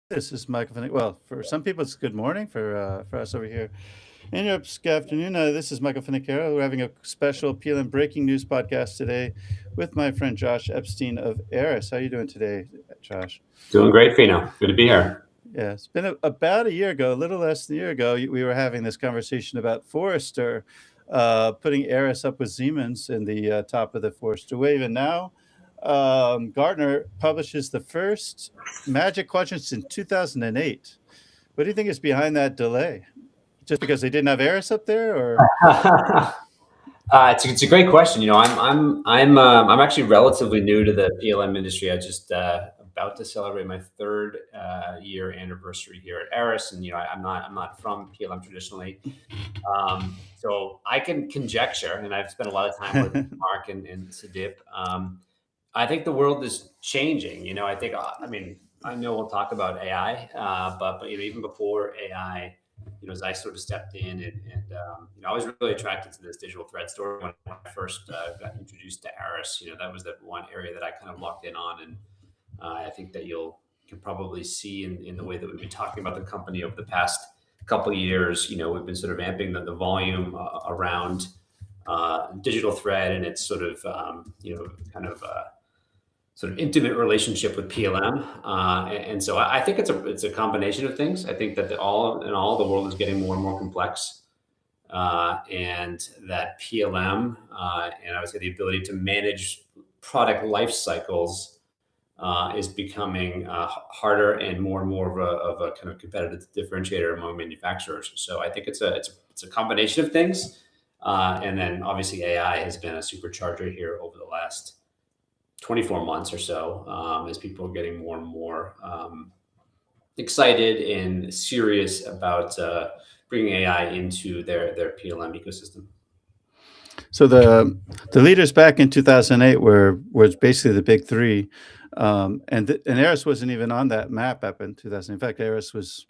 This is Michael Finnick. Well, for some people, it's good morning. For us over here in Europe, it's good afternoon. This is Michael Finnick. We're having a special PLM breaking news podcast today with my friend Josh Epstein of Aras. How are you doing today, Josh? Doing great, Fino. Good to be here. Yeah, it's been about a year ago, a little less than a year ago, we were having this conversation about Forrester putting Aras up with Siemens in the top of the Forrester wave. And now Gartner publishes the first Magic Quadrants in 2008. What do you think is behind that delay? Just because they didn't have Aras up there, or It's a great question. I'm actually relatively new to the PLM industry. I just about to celebrate my third year anniversary here at Aras, and I'm not from PLM traditionally, so I can conjecture, and I've spent a lot of time with Mark and Sadip. I think the world is changing. I know we'll talk about AI, but even before AI, as I sort of stepped in and I was really attracted to this digital thread story when I first got introduced to Aris. That was the one area that I kind of locked in on, and I think that can probably see in the way that we've been talking about the company over the past couple of years. We've been sort of amping the volume around digital thread and its sort of kind of sort of intimate relationship with PLM, and so I think it's a combination of things. I think that all in all, the world is getting more and more complex, and that PLM and I would say the ability to manage product life cycles is becoming harder and more of a kind of competitive differentiator among manufacturers. So I think it's a combination of things, and then obviously AI has been a supercharger here over the last 24 months or so, as people are getting more and more excited and serious about bringing AI into their PLM ecosystem. so the leaders back in 2008 was basically the big three, and Aras wasn't even on that map up in 2000. In fact, Aras was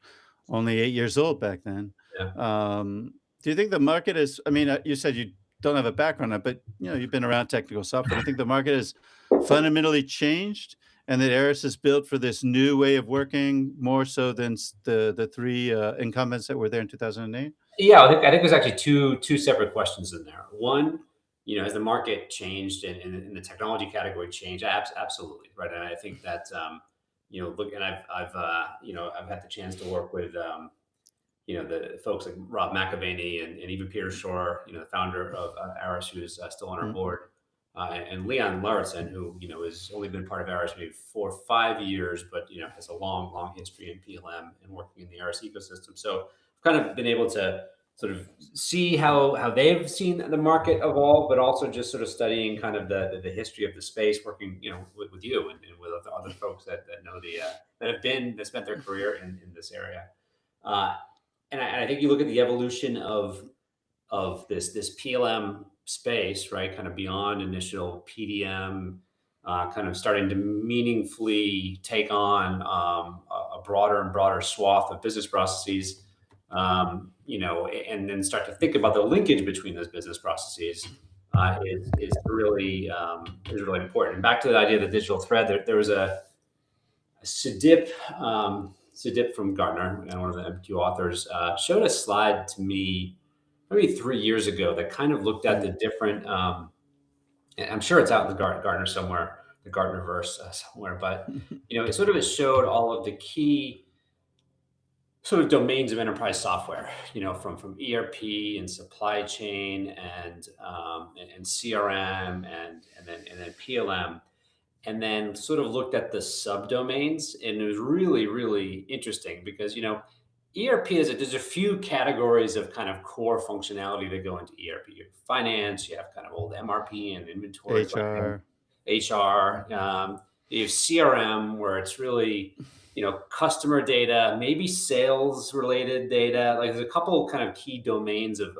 only 8 years old back then. Yeah. Do you think the market is? I mean, you said you don't have a background on it, but you've been around technical software. Do you think the market has fundamentally changed, and that Aras is built for this new way of working more so than the three incumbents that were there in 2008? Yeah, I think there's actually two separate questions in there. One, as the market changed and the technology category changed, absolutely right. And I think that look, and I've had the chance to work with the folks like Rob McAvaney and even Peter Shore, the founder of Aras, who is still on our board, and Leon Lauritsen, who has only been part of Aras maybe 4 or 5 years, but has a long history in PLM and working in the Aras ecosystem. So I've kind of been able to sort of see how they've seen the market evolve, but also just sort of studying kind of the history of the space, working with you and with other folks that know that spent their career in this area. And I think you look at the evolution of this PLM space, right? Kind of beyond initial PDM, kind of starting to meaningfully take on a broader and broader swath of business processes, and then start to think about the linkage between those business processes is really important. And back to the idea of the digital thread, there was a Sadip. Sadip from Gartner, and one of the MQ authors, showed a slide to me maybe 3 years ago that kind of looked at the different. And I'm sure it's out in the Gartner somewhere, the Gartnerverse somewhere, but it sort of showed all of the key sort of domains of enterprise software. From ERP and supply chain and CRM and then PLM, and then sort of looked at the subdomains, and it was really, really interesting because ERP there's a few categories of kind of core functionality that go into ERP. You have finance, you have kind of old MRP and inventory, HR. HR. You have CRM, where it's really customer data, maybe sales related data. Like there's a couple kind of key domains of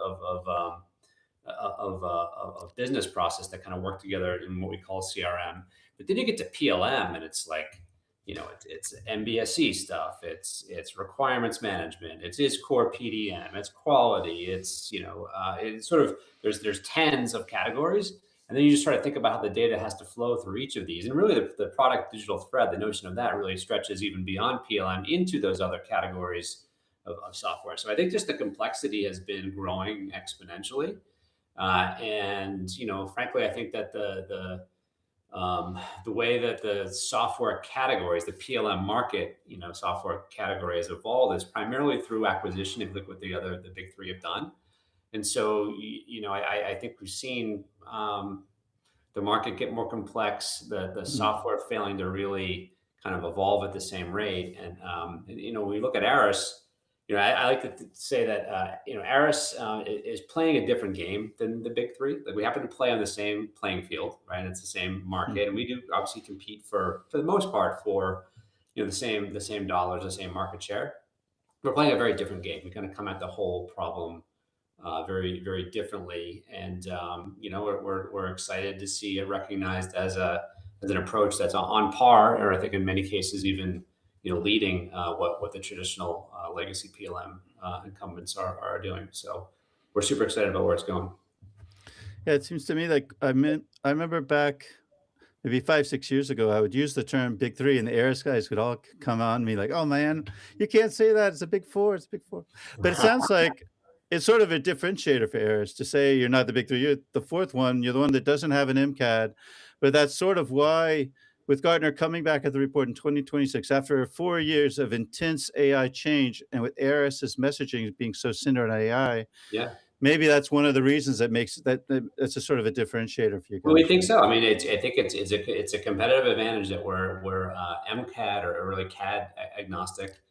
business process that kind of work together in what we call CRM. But then you get to PLM, and it's like, it's MBSE stuff. It's requirements management. It's core PDM. It's quality. It's sort of there's tens of categories, And then you just try to think about how the data has to flow through each of these. And really, the product digital thread, the notion of that really stretches even beyond PLM into those other categories of software. So I think just the complexity has been growing exponentially. And frankly, I think that the way that the software categories, the PLM market, software category has evolved is primarily through acquisition. If you look what the big three have done, and so I think we've seen the market get more complex, the Mm. software failing to really kind of evolve at the same rate. And when we look at Aras, I like to say that Aras is playing a different game than the big three. Like we happen to play on the same playing field, right? It's the same Mm. market, and we do obviously compete for the most part for the same dollars, the same market share. We're playing a very different game. We kind of come at the whole problem very, very differently. And we're excited to see it recognized as an approach that's on par, or I think in many cases even leading what the traditional legacy PLM incumbents are doing. So we're super excited about where it's going. Yeah, it seems to me like I remember back maybe 5, 6 years ago, I would use the term "Big Three," and the Aris guys would all come on me like, "Oh man, you can't say that. It's a Big Four. It's a Big Four." But it sounds like it's sort of a differentiator for Aris to say you're not the Big Three. You're the fourth one. You're the one that doesn't have an MCAD. But that's sort of why, with Gartner coming back at the report in 2026, after 4 years of intense AI change, and with Aris's messaging being so centered on AI, Yeah. maybe that's one of the reasons that makes that's a sort of a differentiator for you Well, we guys, think right? so. I mean, I think it's a competitive advantage that we're MCAD or really CAD agnostic.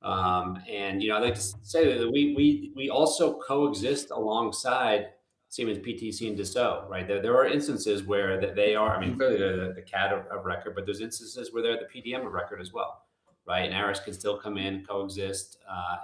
And I like to say that we also coexist alongside Siemens PTC and Dassault, right? There are instances where that they are. I mean, Mm. clearly they're the CAD of record, but there's instances where they're the PDM of record as well, right? And Aras can still come in, coexist,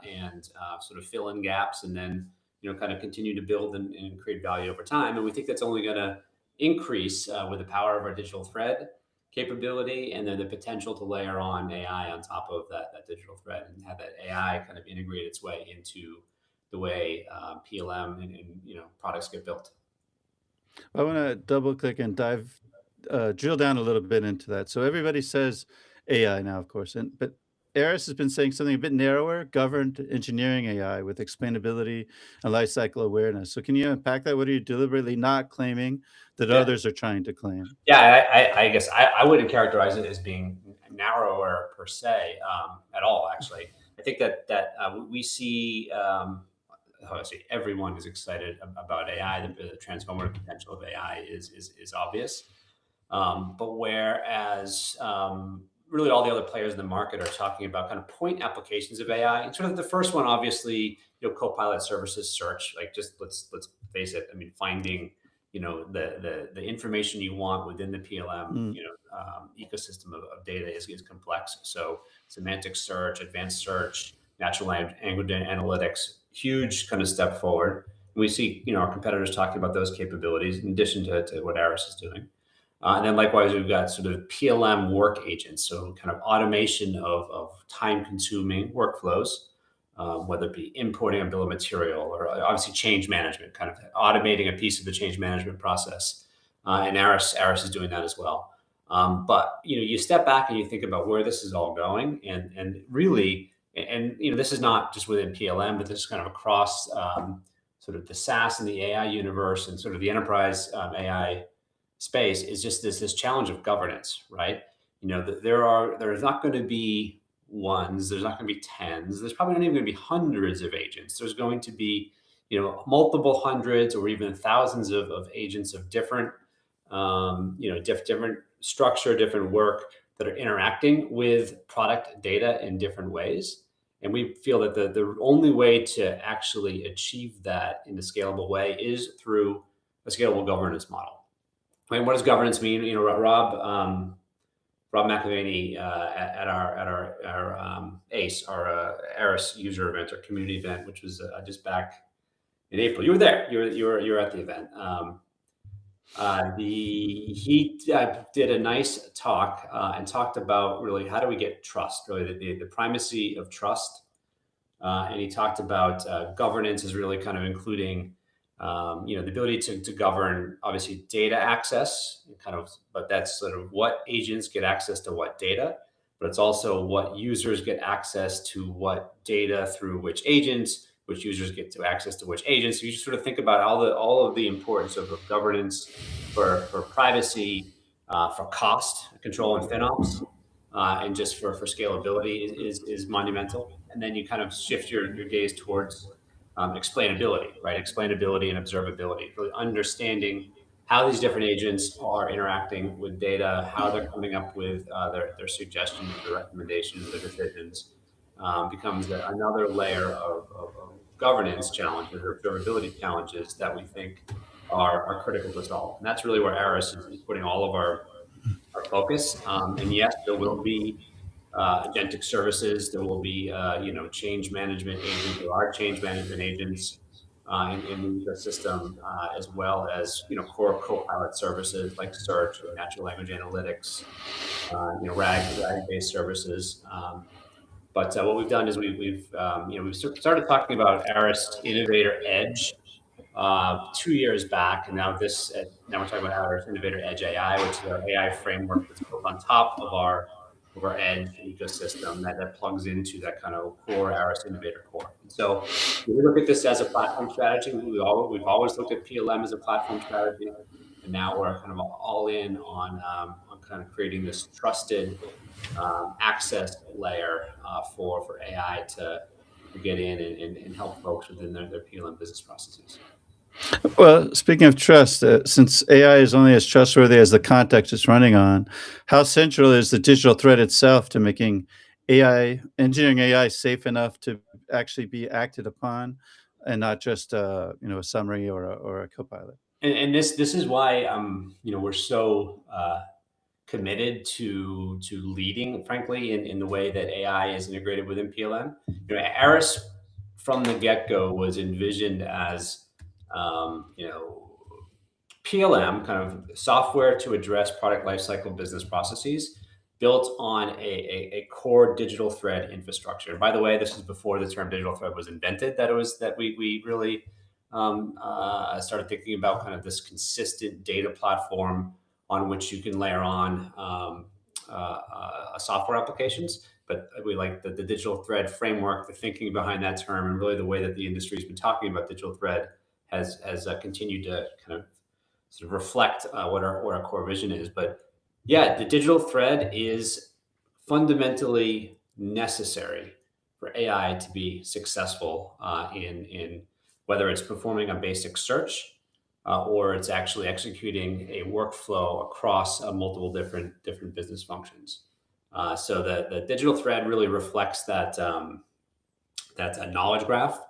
and sort of fill in gaps, and then kind of continue to build and create value over time. And we think that's only going to increase with the power of our digital thread capability, and then the potential to layer on AI on top of that digital thread and have that AI kind of integrate its way into the way PLM and products get built. I wanna double click and drill down a little bit into that. So everybody says AI now, of course, but Aris has been saying something a bit narrower, governed engineering AI with explainability and lifecycle awareness. So can you unpack that? What are you deliberately not claiming that Yeah, others are trying to claim? yeah. I guess I wouldn't characterize it as being narrower per se at all. Actually, I think that we see. How do I say, everyone is excited about AI. The transformative potential of AI is obvious. But whereas really all the other players in the market are talking about kind of point applications of AI, and sort of the first one, obviously, Copilot services search. Like, just let's face it. I mean, finding the information you want within the PLM Mm. ecosystem of data is complex. So semantic search, advanced search, natural language analytics, huge kind of step forward. And we see our competitors talking about those capabilities in addition to what Aras is doing. And then likewise, we've got sort of PLM work agents, so kind of automation of time-consuming workflows, whether it be importing a bill of material or obviously change management, kind of automating a piece of the change management process. And Aras is doing that as well. But you step back and you think about where this is all going, and really, and this is not just within PLM, but this is kind of across sort of the SaaS and the AI universe and sort of the enterprise AI space, is just this challenge of governance, right? There's not going to be ones, there's not going to be tens, there's probably not even going to be hundreds of agents. There's going to be multiple hundreds or even thousands of agents of different different structure, different work, that are interacting with product data in different ways. And we feel that the only way to actually achieve that in a scalable way is through a scalable governance model. Right? What does governance mean? Rob McElvaney at our ACE, our Aris user event, our community event, which was just back in April. You were there. You were at the event. He did a nice talk and talked about really how do we get trust, really the primacy of trust. And he talked about governance is really kind of including The ability to govern obviously data access, but that's sort of what agents get access to what data, but it's also what users get access to what data through which agents, which users get to access to which agents. So you just sort of think about all of the importance of governance for privacy, for cost control and FinOps, and just for scalability is monumental. And then you kind of shift your gaze towards explainability, right? Explainability and observability, really understanding how these different agents are interacting with data, how they're coming up with their suggestions, their recommendations, their decisions, becomes another layer of governance challenges or observability challenges that we think are critical to solve. And that's really where Aras is putting all of our focus. And yes, there will be agentic services. There will be, change management agents. There are change management agents in the ecosystem, as well as, core co-pilot services like search or natural language analytics, RAG-based services. But what we've done is we've started talking about Aras Innovator Edge 2 years back, and now we're talking about Aras Innovator Edge AI, which is our AI framework that's built on top of our Edge ecosystem that plugs into that kind of core Aras Innovator core. And so we look at this as a platform strategy. We've always looked at PLM as a platform strategy, and now we're kind of all in on kind of creating this trusted access layer for AI to get in and help folks within their PLM business processes. Well, speaking of trust, since AI is only as trustworthy as the context it's running on, how central is the digital thread itself to making engineering AI safe enough to actually be acted upon, and not just a summary or a copilot? And this is why we're so committed to leading, frankly, in the way that AI is integrated within PLM. Aris from the get go was envisioned as PLM, kind of software to address product lifecycle business processes, built on a core digital thread infrastructure. And by the way, this is before the term digital thread was invented. That we really started thinking about kind of this consistent data platform on which you can layer on software applications. But we like the digital thread framework, the thinking behind that term, and really the way that the industry has been talking about digital thread has continued to kind of sort of reflect what our core vision is. But yeah, the digital thread is fundamentally necessary for AI to be successful in whether it's performing a basic search or it's actually executing a workflow across multiple different business functions. So the digital thread really reflects that's a knowledge graph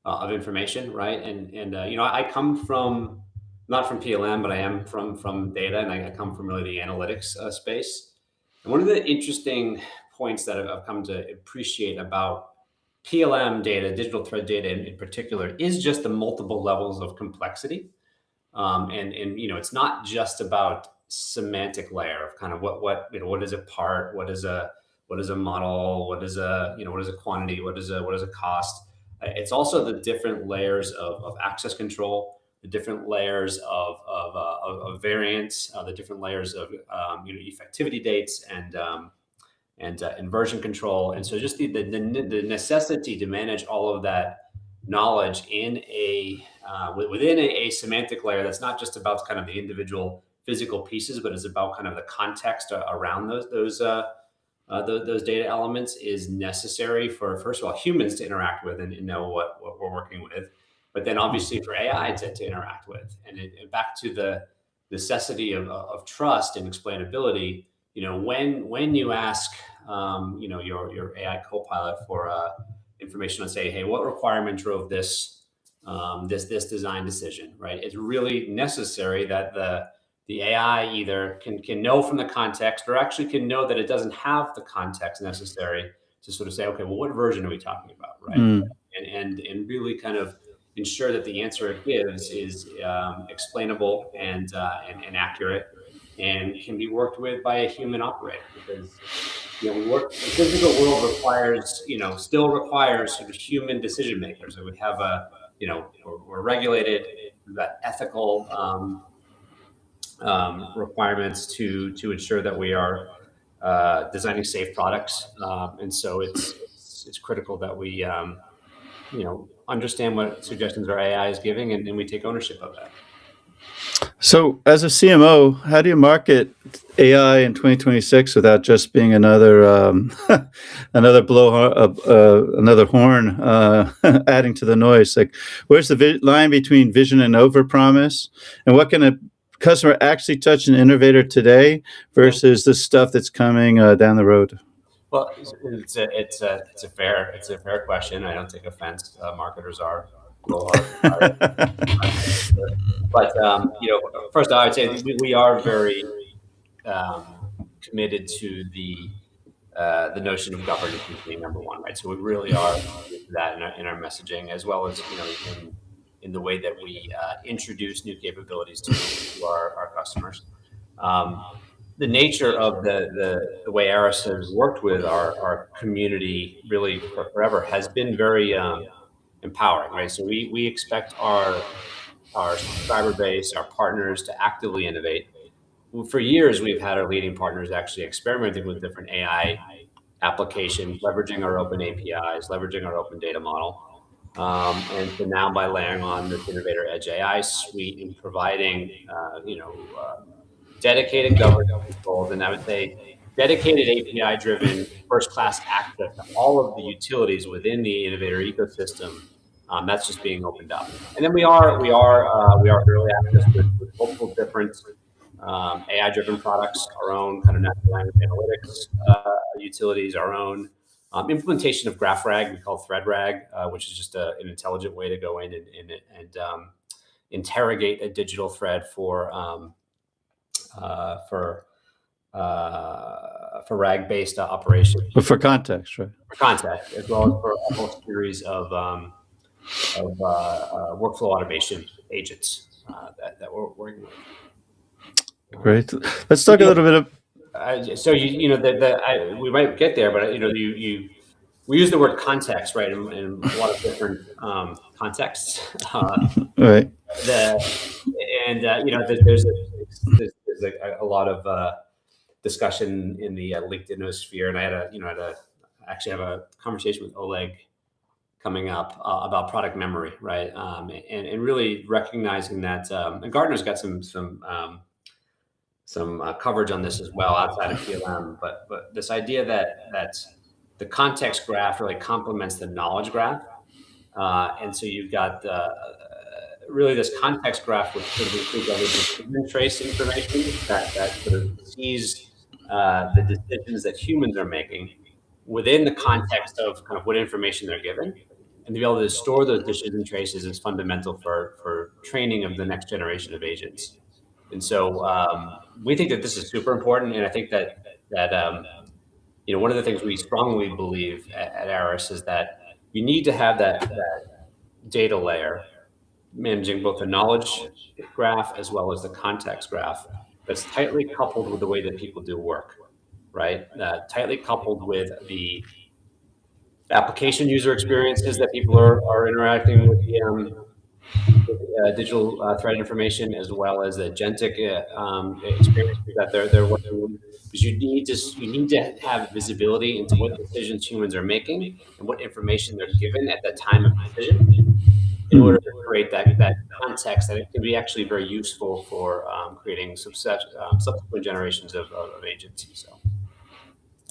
of information, right? And I come from not from PLM, but I am from data, and I come from really the analytics space. And one of the interesting points that I've come to appreciate about PLM data, digital thread data in particular, is just the multiple levels of complexity. And it's not just about semantic layer of kind of what is a part, what is a model, what is a quantity, what is a cost. It's also the different layers of access control, the different layers of variance, the different layers of effectivity dates and version control. And so just the necessity to manage all of that knowledge within a semantic layer that's not just about kind of the individual physical pieces, but is about kind of the context around those data elements is necessary for, first of all, humans to interact with and know what we're working with, but then obviously for AI to interact with. And back to the necessity of trust and explainability. When you ask your AI copilot for information on, say, hey, what requirement drove this design decision, right? It's really necessary that the AI either can know from the context, or actually can know that it doesn't have the context necessary to sort of say, okay, well, what version are we talking about, right? And really kind of ensure that the answer it gives is explainable and accurate, and can be worked with by a human operator. Because the physical world still requires sort of human decision makers. So we have we're regulated, We've got ethical requirements to ensure that we are designing safe products, and so it's critical that we understand what suggestions our AI is giving, and we take ownership of that. So, as a CMO, how do you market AI in 2026 without just being another another another horn adding to the noise? Like, where's the line between vision and overpromise, and what can a customer actually touch an innovator today versus the stuff that's coming down the road? Well, it's a fair question. I don't take offense. Marketers are blowhards, but first I would say we are very committed to the notion of governance being number one, right? So we really are committed to that in our messaging, as well as in the way that we introduce new capabilities to our customers. The nature of the way Aras has worked with our community really forever has been very empowering, right? So we expect our subscriber base, our partners, to actively innovate. For years, we've had our leading partners actually experimenting with different AI applications, leveraging our open APIs, leveraging our open data model. And so now by layering on this Innovator Edge AI suite and providing, dedicated governance controls, and I would say dedicated API-driven first-class access to all of the utilities within the Innovator ecosystem, that's just being opened up. And then we are early access with multiple different AI-driven products, our own kind of natural language analytics utilities, our own implementation of GraphRag, we call ThreadRag, which is just an intelligent way to go in and interrogate a digital thread for RAG-based operations. But for context, right? For context, as well as for a whole series of workflow automation agents that we're working with. Great. Let's talk a little bit of. So we might get there, but we use the word context, right, in a lot of different contexts. Right. There's a lot of discussion in the LinkedIn sphere, and I actually have a conversation with Oleg coming up about product memory, right, and really recognizing that, and Gartner's got some coverage on this as well outside of PLM, but this idea that the context graph really complements the knowledge graph, and so you've got really this context graph, which sort of includes all the decision trace information that sort of sees the decisions that humans are making within the context of kind of what information they're given, and to be able to store those decision traces is fundamental for training of the next generation of agents. And so we think that this is super important, and I think that one of the things we strongly believe at Aras is that you need to have that data layer managing both the knowledge graph as well as the context graph that's tightly coupled with the way that people do work, right? Tightly coupled with the application user experiences that people are interacting with the digital thread information, as well as the agentic experiences that they're working with. Because you need to have visibility into what decisions humans are making and what information they're given at the time of decision, in order to create that context that it can be actually very useful for creating subsequent generations of agents. So.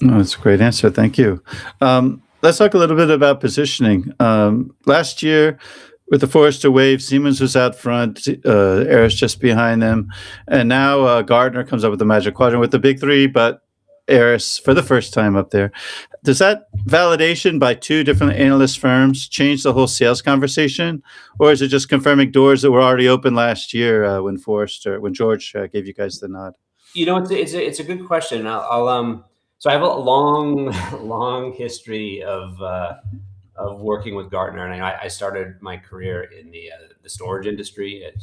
Oh, that's a great answer. Thank you. Let's talk a little bit about positioning. Last year, with the Forrester Wave, Siemens was out front, Aras just behind them, and now Gartner comes up with the Magic Quadrant with the big three, but Aras for the first time up there. Does that validation by two different analyst firms change the whole sales conversation, or is it just confirming doors that were already open last year when George gave you guys the nod? It's a good question. So I have a long history of working with Gartner, and I started my career in the storage industry at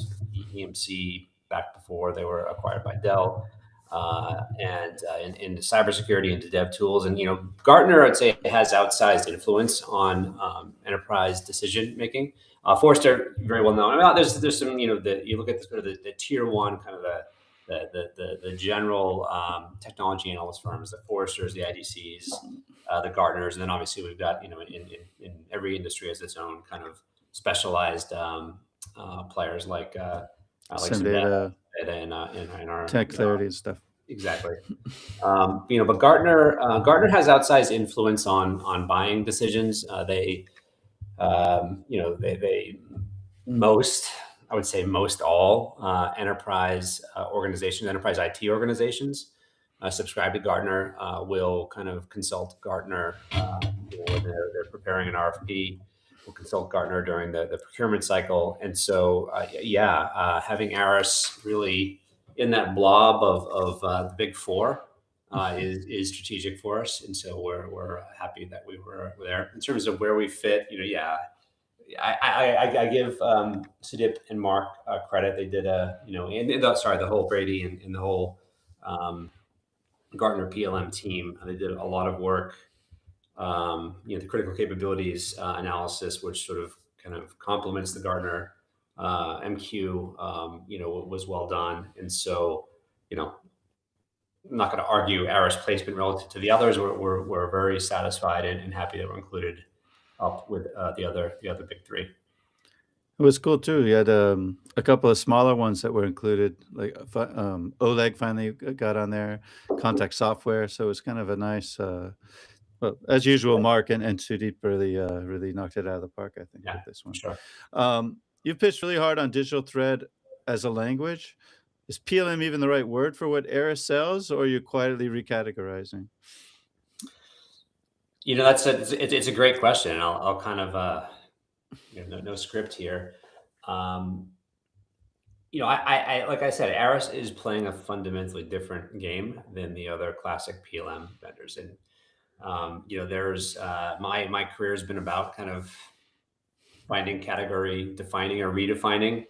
EMC back before they were acquired by Dell. and in cybersecurity into dev tools. And Gartner, I'd say, has outsized influence on enterprise decision making. Forrester, very well known. There's some you look at the sort of the tier one kind of the general technology analyst firms, the Forresters, the IDCs, the Gartners, and then obviously we've got in every industry has its own kind of specialized players like Some some data data, in our tech clarity and stuff. exactly. But Gartner has outsized influence on buying decisions. They most, I would say most all enterprise organizations, enterprise IT organizations subscribe to Gartner, will kind of consult Gartner when they're preparing an RFP, will consult Gartner during the procurement cycle. And so, having Aras really in that blob of the big four is strategic for us. And so we're happy that we were there. In terms of where we fit, I give Sudip and Mark credit. They did the whole Brady and the whole Gartner PLM team. They did a lot of work. The critical capabilities analysis, which sort of kind of complements the Gartner MQ, was well done. And so, I'm not going to argue Aras placement relative to the others. We're very satisfied and happy that we're included up with the other big three. It was cool too. You had a couple of smaller ones that were included, like Oleg finally got on there, Contact Software. So it was kind of a nice, well, as usual, Mark and Sudeep really knocked it out of the park, I think, with this one. Sure. You've pitched really hard on digital thread as a language. Is PLM even the right word for what Aras sells, or are you quietly recategorizing? It's a great question. And I'll kind of no script here. I like I said, Aras is playing a fundamentally different game than the other classic PLM vendors. And there's my career has been about kind of finding category defining or redefining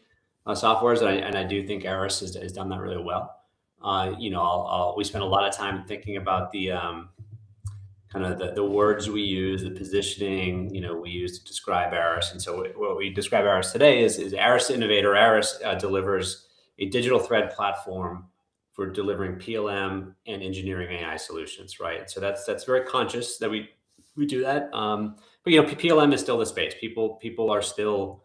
softwares, and I do think Aras has done that really well. We spend a lot of time thinking about the kind of the words we use, the positioning, we use to describe Aras. And so what we describe Aras today is Aras Innovator. Aras delivers a digital thread platform for delivering PLM and engineering AI solutions, right? So that's very conscious that we do that. But PLM is still the space. People are still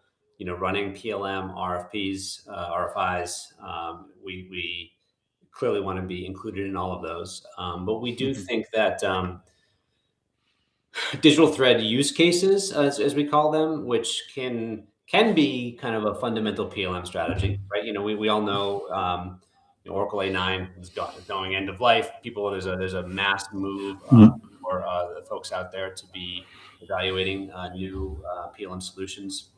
running PLM RFPs, RFIs. We clearly want to be included in all of those, but we do think that digital thread use cases, as we call them, which can be kind of a fundamental PLM strategy, right? We all know Oracle A9 is going end of life. There's a mass move for the folks out there to be evaluating new PLM solutions.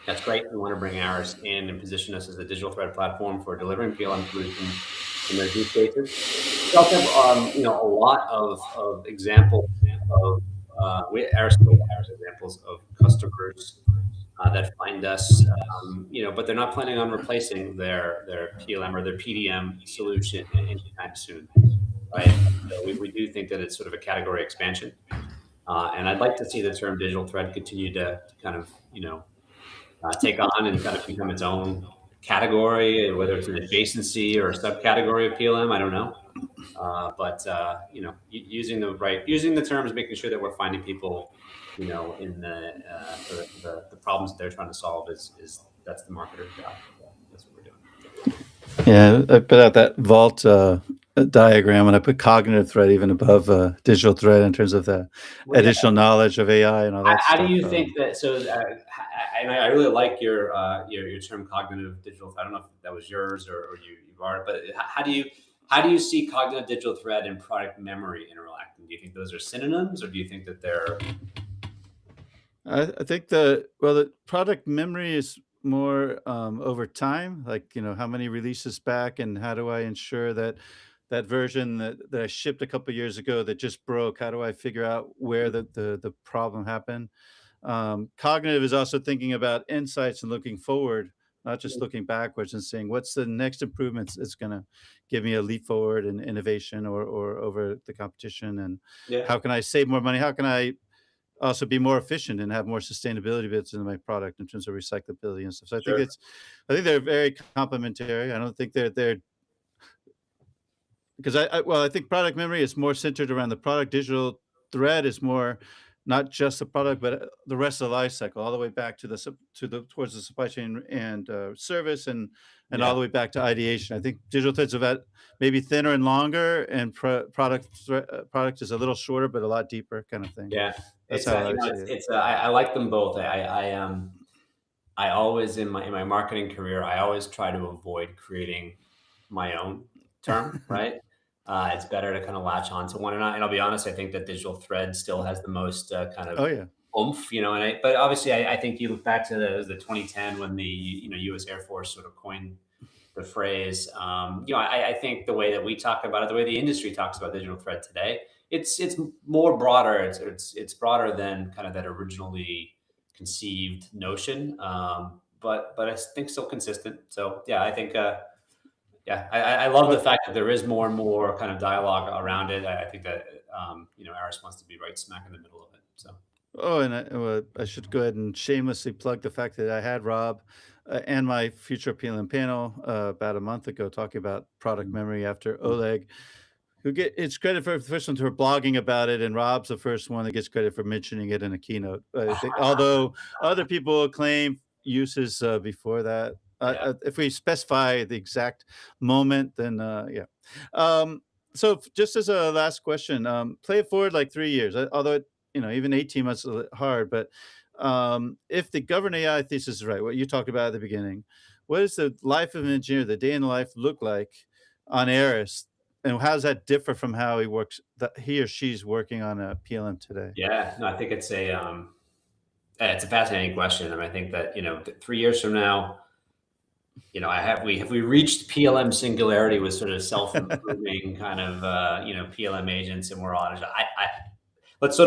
That's great. We want to bring Aras in and position us as a digital thread platform for delivering PLM solutions in those use cases. We also have a lot of examples of Aras examples of customers that find us, but they're not planning on replacing their PLM or their PDM solution anytime soon, right? So we do think that it's sort of a category expansion, and I'd like to see the term digital thread continue to kind of take on and kind of become its own category, whether it's an adjacency or a subcategory of PLM, I don't know. But using the terms, making sure that we're finding people, in the problems that they're trying to solve that's the marketer's job. That's what we're doing. Yeah, I put out that Vault diagram, and I put cognitive thread even above digital thread in terms of the additional knowledge of AI and all that How stuff. do you think that? So, I really like your term cognitive digital. I don't know if that was yours or you borrowed, but how do you see cognitive digital thread and product memory interacting? Do you think those are synonyms, or do you think that they're? I think the product memory is more over time, like how many releases back, and how do I ensure that that version that I shipped a couple years ago that just broke, how do I figure out where the problem happened? Cognitive is also thinking about insights and looking forward not just looking backwards and saying, "What's the next improvements that's gonna give me a leap forward in innovation or over the competition, and Yeah, how can I save more money? How can I also be more efficient and have more sustainability bits in my product in terms of recyclability and stuff?" So sure. I think they're very complementary. I don't think they're because I think product memory is more centered around the product. Digital thread is more not just the product, but the rest of the life cycle, all the way back to the towards the supply chain and service, and all Yeah. the way back to ideation. I think digital threads are about maybe thinner and longer, and product is a little shorter but a lot deeper, kind of thing. Yeah. That's It's, how I you know, see it. I like them both. I always in my marketing career, I always try to avoid creating my own term, right? It's better to kind of latch on to one. And I'll be honest, I think that digital thread still has the most kind of Oh yeah. oomph, but obviously I think you look back to the 2010 when the, US Air Force sort of coined the phrase. I think the way that we talk about it, the way the industry talks about digital thread today, it's more broader. It's broader than kind of that originally conceived notion. But I think still consistent. So yeah, I think I love the But fact that there is more and more kind of dialogue around it. I think that Aris wants to be right smack in the middle of it. So Oh, and I should go ahead and shamelessly plug the fact that I had Rob and my future PLM panel about a month ago talking about product memory after Oleg, who get it's credit for the first one for blogging about it, and Rob's the first one that gets credit for mentioning it in a keynote. I think, although other people claim uses before that. yeah, If we specify the exact moment, then yeah. Um, so just as a last question, play it forward like 3 years. Although even 18 months is a little hard, but if the governed AI thesis is right, what you talked about at the beginning, what does the life of an engineer, the day in the life, look like on Aris, and how does that differ from how he or she's working on a PLM today? yeah. No, I think it's a fascinating question, and I think that 3 years from now, we have we reached PLM singularity with sort of self improving kind of PLM agents, and we're on. Let's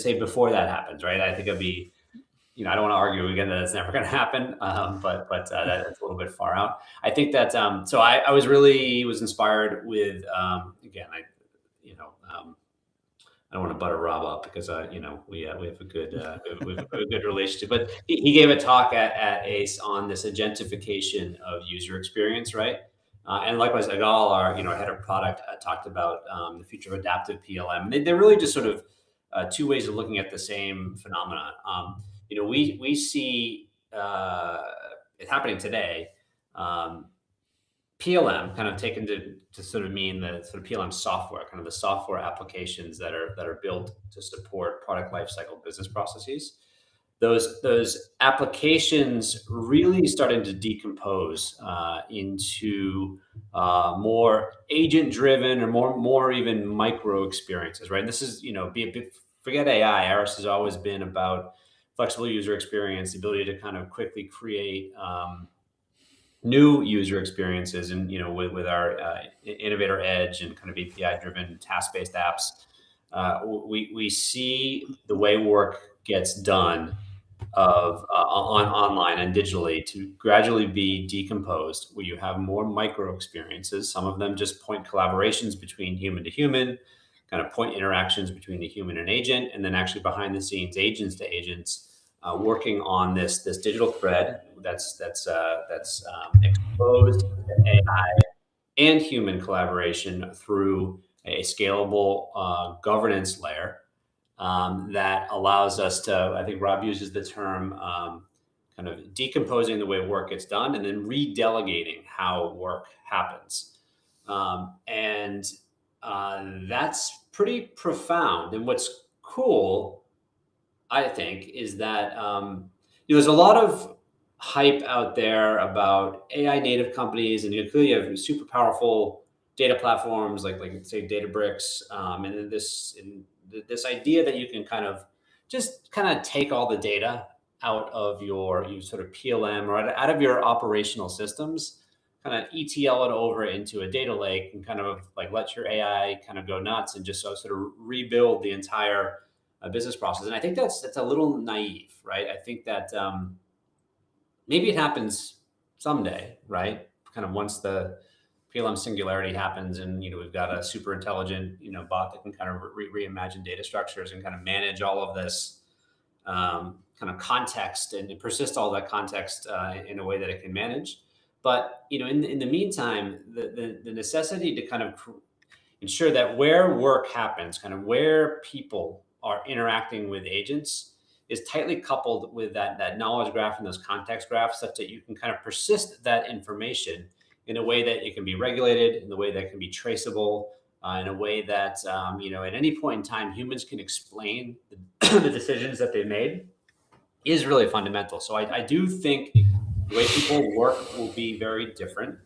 say before that happens, right? I think it'd be I don't want to argue again that it's never going to happen, but that's a little bit far out. I think that so I was inspired with again you know um, I don't want to butter Rob up because we have a good we have a good relationship. But he gave a talk at ACE on this agentification of user experience, right? And likewise, Agal, our head of product, talked about the future of adaptive PLM. They're really just sort of two ways of looking at the same phenomenon. We see it happening today. Um, PLM kind of taken to sort of mean the sort of PLM software, kind of the software applications that are built to support product lifecycle business processes. Those applications really starting to decompose into more agent driven or more even micro experiences, right? And this is forget AI. Aris has always been about flexible user experience, the ability to kind of quickly create new user experiences, and with our innovator edge and kind of API driven task based apps. We see the way work gets done on online and digitally to gradually be decomposed, where you have more micro experiences, some of them just point collaborations between human to human, kind of point interactions between the human and agent, and then actually behind the scenes agents to agents, working on this digital thread that's exposed to AI and human collaboration through a scalable governance layer that allows us to, I think Rob uses the term, kind of decomposing the way work gets done and then redelegating how work happens. And That's pretty profound. And what's cool, I think, is that there's a lot of hype out there about AI native companies, and clearly you have super powerful data platforms like say Databricks, and then this idea that you can kind of take all the data out of you sort of PLM or out of your operational systems, kind of ETL it over into a data lake, and kind of like let your AI kind of go nuts and just sort of rebuild the entire business process. And I think that's a little naive, right? I think that maybe it happens someday, right? Kind of once the PLM singularity happens, and we've got a super intelligent bot that can kind of reimagine data structures and kind of manage all of this kind of context and persist all that context in a way that it can manage. But in the meantime, the necessity to kind of ensure that where work happens, kind of where people are interacting with agents, is tightly coupled with that knowledge graph and those context graphs, such that you can kind of persist that information in a way that it can be regulated, in the way that can be traceable, in a way that at any point in time humans can explain the decisions that they made, is really fundamental. So I do think the way people work will be very different,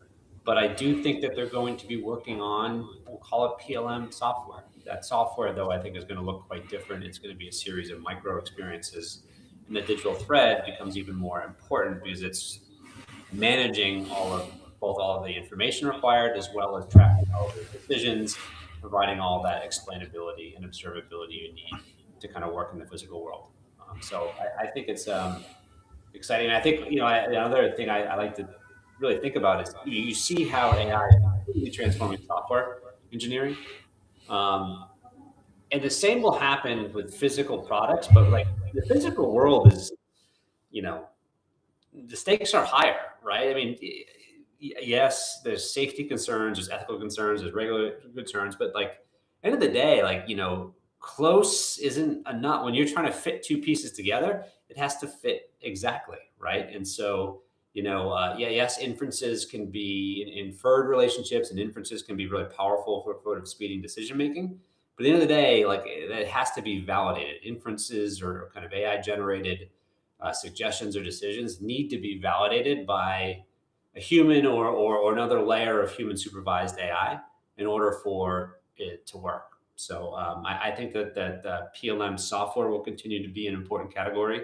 but I do think that they're going to be working on, we'll call it PLM software. That software, though, I think is going to look quite different. It's going to be a series of micro experiences, and the digital thread becomes even more important because it's managing all of the information required, as well as tracking all of the decisions, providing all that explainability and observability you need to kind of work in the physical world. So I think it's exciting. I think another thing I like to really think about is you see how AI is completely transforming software engineering, um, and the same will happen with physical products. But like the physical world is, you know, the stakes are higher, right? I mean, yes, there's safety concerns, there's ethical concerns, there's regulatory concerns, but like end of the day, like close isn't enough. When you're trying to fit two pieces together, it has to fit exactly, right? And so yeah, yes, inferences can be inferred relationships, and inferences can be really powerful for sort of speeding decision making. But at the end of the day, like it has to be validated. Inferences or kind of AI generated suggestions or decisions need to be validated by a human or another layer of human supervised AI in order for it to work. So I think that PLM software will continue to be an important category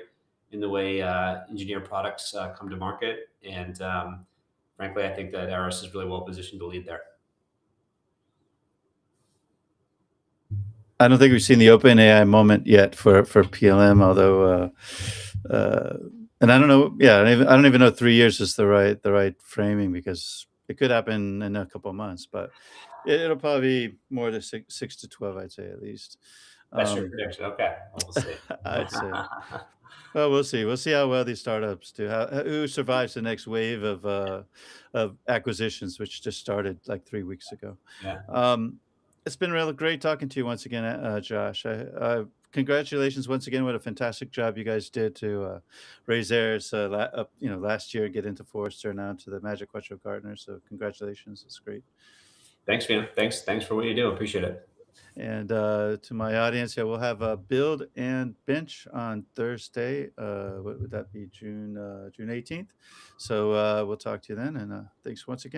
in the way engineer products come to market. And frankly, I think that Aras is really well positioned to lead there. I don't think we've seen the OpenAI moment yet for PLM, although, and I don't know. Yeah, I don't even know 3 years is the right framing, because it could happen in a couple of months, but it'll probably be more to 6 to 12, I'd say, at least. That's your Um, prediction. Okay, well, we'll see. I'd say. Well, we'll see. We'll see how well these startups do. Who survives the next wave of acquisitions, which just started like 3 weeks ago. Yeah. Um, it's been really great talking to you once again, Josh. Congratulations once again. What a fantastic job you guys did to raise theirs, last year, get into Forrester, now to the Magic Quadrant of Gartner. So congratulations. It's great. Thanks, man. Thanks for what you do. Appreciate it. And to my audience, yeah, we'll have a build and bench on Thursday. What would that be? June 18th. So we'll talk to you then. And thanks once again.